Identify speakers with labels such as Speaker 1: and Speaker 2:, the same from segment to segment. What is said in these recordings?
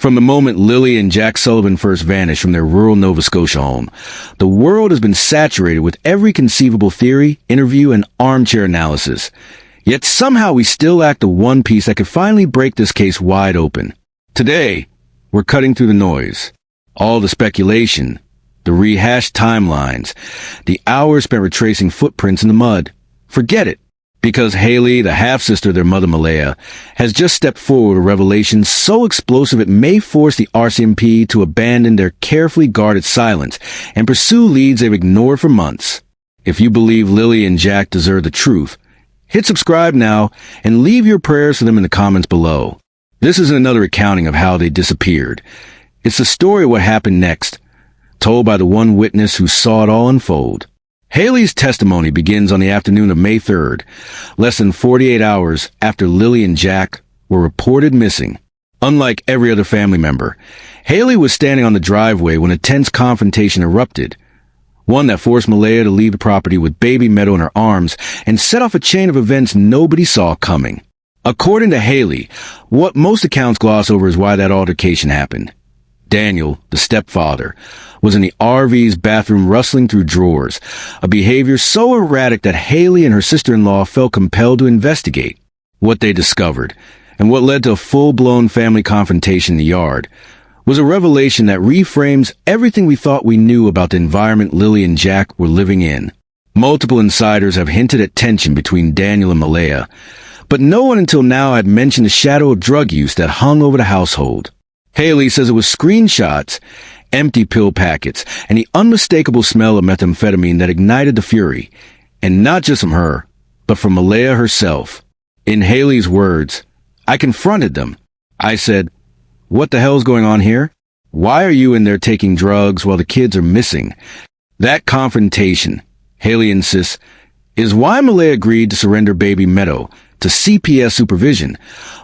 Speaker 1: From the moment Lilly and Jack Sullivan first vanished from their rural Nova Scotia home, the world has been saturated with every conceivable theory, interview, and armchair analysis. Yet somehow we still lack the one piece that could finally break this case wide open. Today, we're cutting through the noise. All the speculation, the rehashed timelines, the hours spent retracing footprints in the mud. Forget it. Because Haley, the half-sister of their mother Malaya, has just stepped forward with a revelation so explosive it may force the RCMP to abandon their carefully guarded silence and pursue leads they've ignored for months. If you believe Lilly and Jack deserve the truth, hit subscribe now and leave your prayers for them in the comments below. This isn't another accounting of how they disappeared. It's the story of what happened next, told by the one witness who saw it all unfold. Haley's testimony begins on the afternoon of May 3rd, less than 48 hours after Lilly and Jack were reported missing. Unlike every other family member, Haley was standing on the driveway when a tense confrontation erupted, one that forced Malaya to leave the property with baby Meadow in her arms and set off a chain of events nobody saw coming. According to Haley, what most accounts gloss over is why that altercation happened. Daniel, the stepfather, was in the RV's bathroom rustling through drawers, a behavior so erratic that Haley and her sister-in-law felt compelled to investigate. What they discovered, and what led to a full-blown family confrontation in the yard, was a revelation that reframes everything we thought we knew about the environment Lilly and Jack were living in. Multiple insiders have hinted at tension between Daniel and Malaya, but no one until now had mentioned the shadow of drug use that hung over the household. Haley says it was screenshots, empty pill packets, and the unmistakable smell of methamphetamine that ignited the fury, and not just from her, but from Malaya herself. In Haley's words, "I confronted them. I said, 'What the hell's going on here? Why are you in there taking drugs while the kids are missing?' That confrontation," Haley insists, "is why Malaya agreed to surrender baby Meadow to CPS supervision,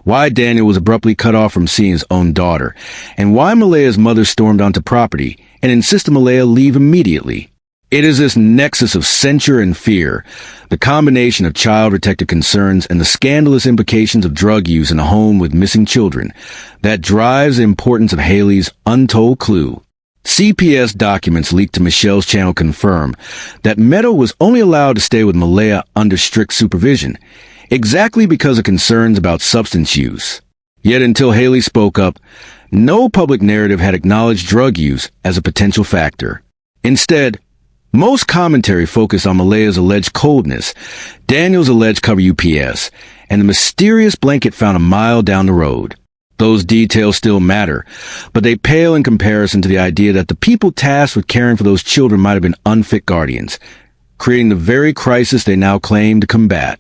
Speaker 1: why Daniel was abruptly cut off from seeing his own daughter, and why Malaya's mother stormed onto property and insisted Malaya leave immediately. It is this nexus of censure and fear, the combination of child protective concerns and the scandalous implications of drug use in a home with missing children, that drives the importance of Haley's untold clue. CPS documents leaked to Michelle's channel confirm that Meadow was only allowed to stay with Malaya under strict supervision, exactly because of concerns about substance use. Yet until Haley spoke up, no public narrative had acknowledged drug use as a potential factor. Instead, most commentary focused on Malaya's alleged coldness, Daniel's alleged cover UPS, and the mysterious blanket found a mile down the road. Those details still matter, but they pale in comparison to the idea that the people tasked with caring for those children might have been unfit guardians, creating the very crisis they now claim to combat.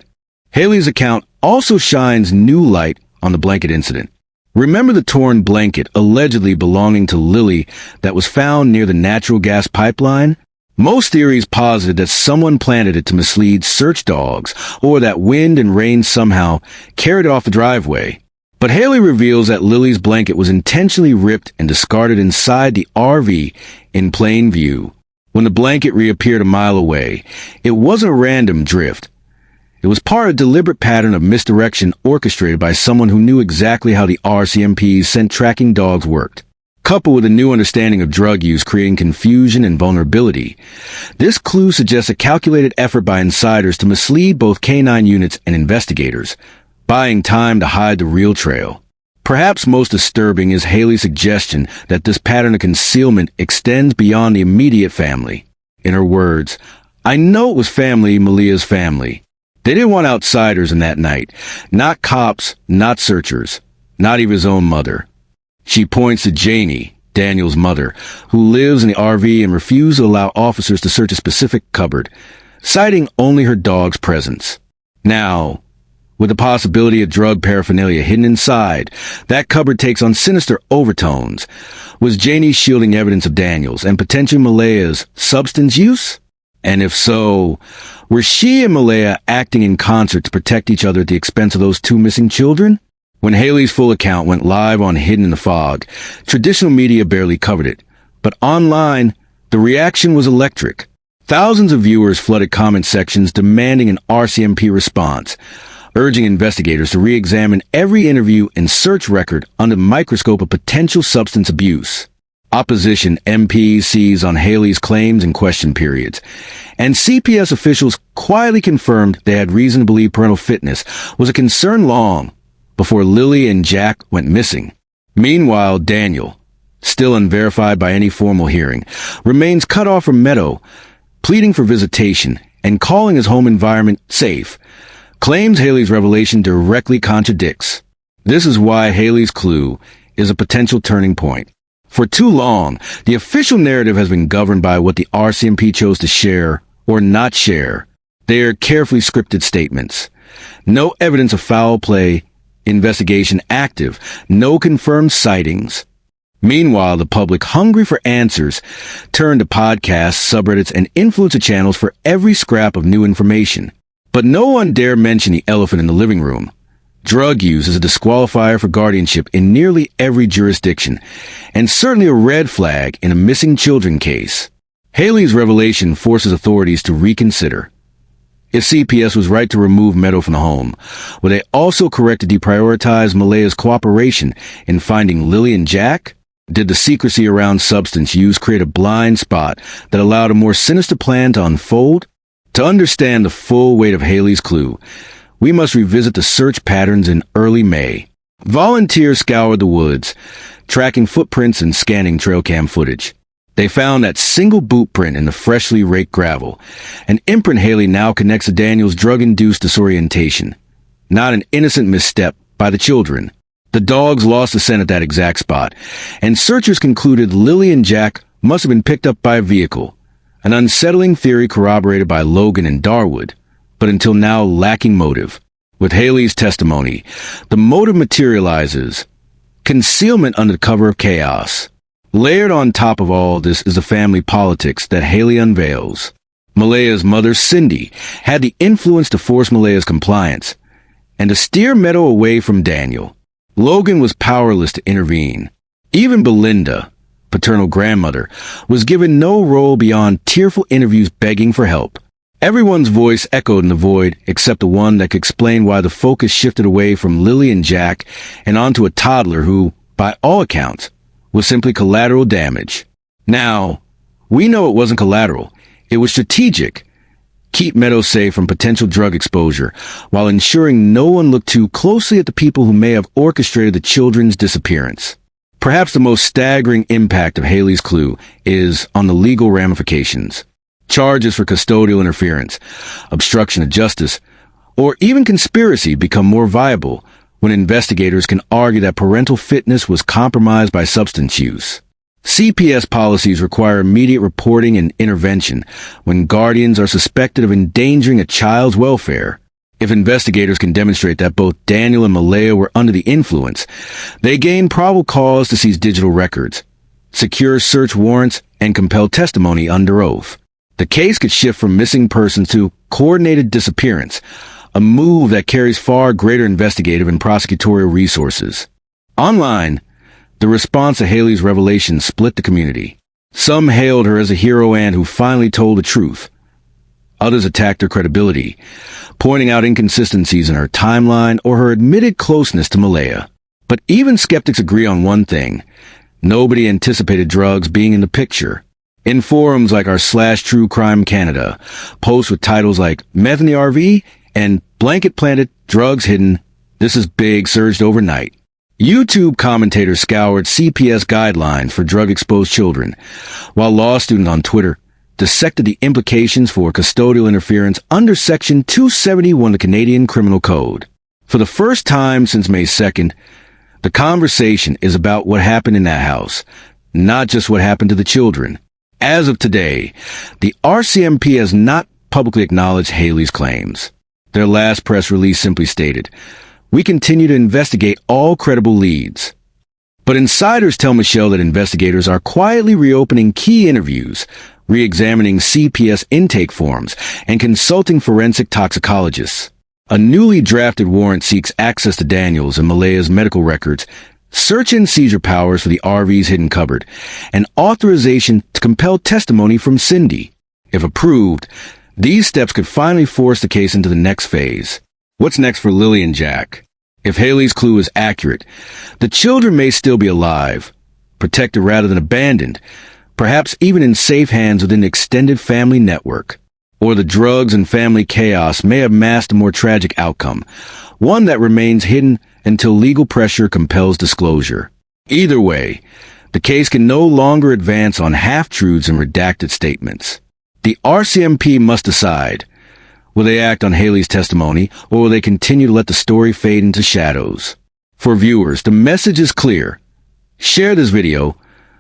Speaker 1: Haley's account also shines new light on the blanket incident. Remember the torn blanket allegedly belonging to Lilly that was found near the natural gas pipeline? Most theories posited that someone planted it to mislead search dogs, or that wind and rain somehow carried it off the driveway. But Haley reveals that Lilly's blanket was intentionally ripped and discarded inside the RV in plain view. When the blanket reappeared a mile away, it wasn't a random drift. It was part of a deliberate pattern of misdirection orchestrated by someone who knew exactly how the RCMP's scent tracking dogs worked. Coupled with a new understanding of drug use creating confusion and vulnerability, this clue suggests a calculated effort by insiders to mislead both K-9 units and investigators, buying time to hide the real trail. Perhaps most disturbing is Haley's suggestion that this pattern of concealment extends beyond the immediate family. In her words, "I know it was family, Malaya's family. They didn't want outsiders in that night. Not cops, not searchers, not even his own mother." She points to Janie, Daniel's mother, who lives in the RV and refused to allow officers to search a specific cupboard, citing only her dog's presence. Now, with the possibility of drug paraphernalia hidden inside, that cupboard takes on sinister overtones. Was Janie shielding evidence of Daniel's and potentially Malaya's substance use? And if so, were she and Malaya acting in concert to protect each other at the expense of those two missing children? When Haley's full account went live on Hidden in the Fog, traditional media barely covered it, but online, the reaction was electric. Thousands of viewers flooded comment sections demanding an RCMP response, urging investigators to re-examine every interview and search record under the microscope of potential substance abuse. Opposition MPs seized on Haley's claims and question periods, and CPS officials quietly confirmed they had reason to believe parental fitness was a concern long before Lilly and Jack went missing. Meanwhile, Daniel, still unverified by any formal hearing, remains cut off from Meadow, pleading for visitation and calling his home environment safe, claims Haley's revelation directly contradicts. This is why Haley's clue is a potential turning point. For too long, the official narrative has been governed by what the RCMP chose to share or not share. They are carefully scripted statements. No evidence of foul play, investigation active, no confirmed sightings. Meanwhile, the public, hungry for answers, turn to podcasts, subreddits, and influencer channels for every scrap of new information. But no one dare mention the elephant in the living room. Drug use is a disqualifier for guardianship in nearly every jurisdiction, and certainly a red flag in a missing children case. Haley's revelation forces authorities to reconsider. If CPS was right to remove Meadow from the home, were they also correct to deprioritize Malaya's cooperation in finding Lilly and Jack? Did the secrecy around substance use create a blind spot that allowed a more sinister plan to unfold? To understand the full weight of Haley's clue, we must revisit the search patterns in early May. Volunteers scoured the woods, tracking footprints and scanning trail cam footage. They found that single boot print in the freshly raked gravel, an imprint Haley now connects to Daniel's drug-induced disorientation. Not an innocent misstep by the children. The dogs lost the scent at that exact spot, and searchers concluded Lilly and Jack must have been picked up by a vehicle, an unsettling theory corroborated by Logan and Darwood, but until now lacking motive. With Haley's testimony, the motive materializes: concealment under the cover of chaos. Layered on top of all this is the family politics that Haley unveils. Malaya's mother, Cindy, had the influence to force Malaya's compliance and to steer Meadow away from Daniel. Logan was powerless to intervene. Even Belinda, paternal grandmother, was given no role beyond tearful interviews begging for help. Everyone's voice echoed in the void except the one that could explain why the focus shifted away from Lilly and Jack and onto a toddler who, by all accounts, was simply collateral damage. Now, we know it wasn't collateral. It was strategic. Keep Meadow safe from potential drug exposure while ensuring no one looked too closely at the people who may have orchestrated the children's disappearance. Perhaps the most staggering impact of Haley's clue is on the legal ramifications. Charges for custodial interference, obstruction of justice, or even conspiracy become more viable when investigators can argue that parental fitness was compromised by substance use. CPS policies require immediate reporting and intervention when guardians are suspected of endangering a child's welfare. If investigators can demonstrate that both Daniel and Malaya were under the influence, they gain probable cause to seize digital records, secure search warrants, and compel testimony under oath. The case could shift from missing persons to coordinated disappearance, a move that carries far greater investigative and prosecutorial resources. Online, the response to Haley's revelation split the community. Some hailed her as a hero and who finally told the truth. Others attacked her credibility, pointing out inconsistencies in her timeline or her admitted closeness to Malaya. But even skeptics agree on one thing: nobody anticipated drugs being in the picture. In forums like r/True Crime Canada, posts with titles like "Meth in the RV" and "Blanket Planted, Drugs Hidden, This is Big" surged overnight. YouTube commentators scoured CPS guidelines for drug-exposed children, while law students on Twitter dissected the implications for custodial interference under Section 271 of the Canadian Criminal Code. For the first time since May 2nd, the conversation is about what happened in that house, not just what happened to the children. As of today, the RCMP has not publicly acknowledged Haley's claims. Their last press release simply stated, "We continue to investigate all credible leads." But insiders tell Michelle that investigators are quietly reopening key interviews, re-examining CPS intake forms, and consulting forensic toxicologists. A newly drafted warrant seeks access to Daniel's and Malaya's medical records, search and seizure powers for the RV's hidden cupboard, and authorization to compel testimony from Cindy. If approved, these steps could finally force the case into the next phase. What's next for Lilly and Jack? If Haley's clue is accurate, the children may still be alive, protected rather than abandoned, perhaps even in safe hands within the extended family network. Or the drugs and family chaos may have masked a more tragic outcome, one that remains hidden until legal pressure compels disclosure. Either way, the case can no longer advance on half-truths and redacted statements. The RCMP must decide. Will they act on Haley's testimony, or will they continue to let the story fade into shadows? For viewers, the message is clear. Share this video,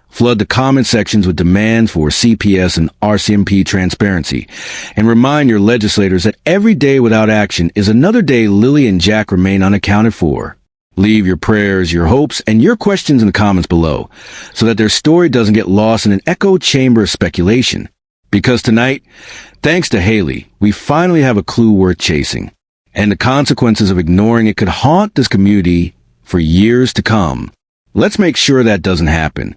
Speaker 1: flood the comment sections with demands for CPS and RCMP transparency, and remind your legislators that every day without action is another day Lilly and Jack remain unaccounted for. Leave your prayers, your hopes, and your questions in the comments below, so that their story doesn't get lost in an echo chamber of speculation. Because tonight, thanks to Haley, we finally have a clue worth chasing, and the consequences of ignoring it could haunt this community for years to come. Let's make sure that doesn't happen.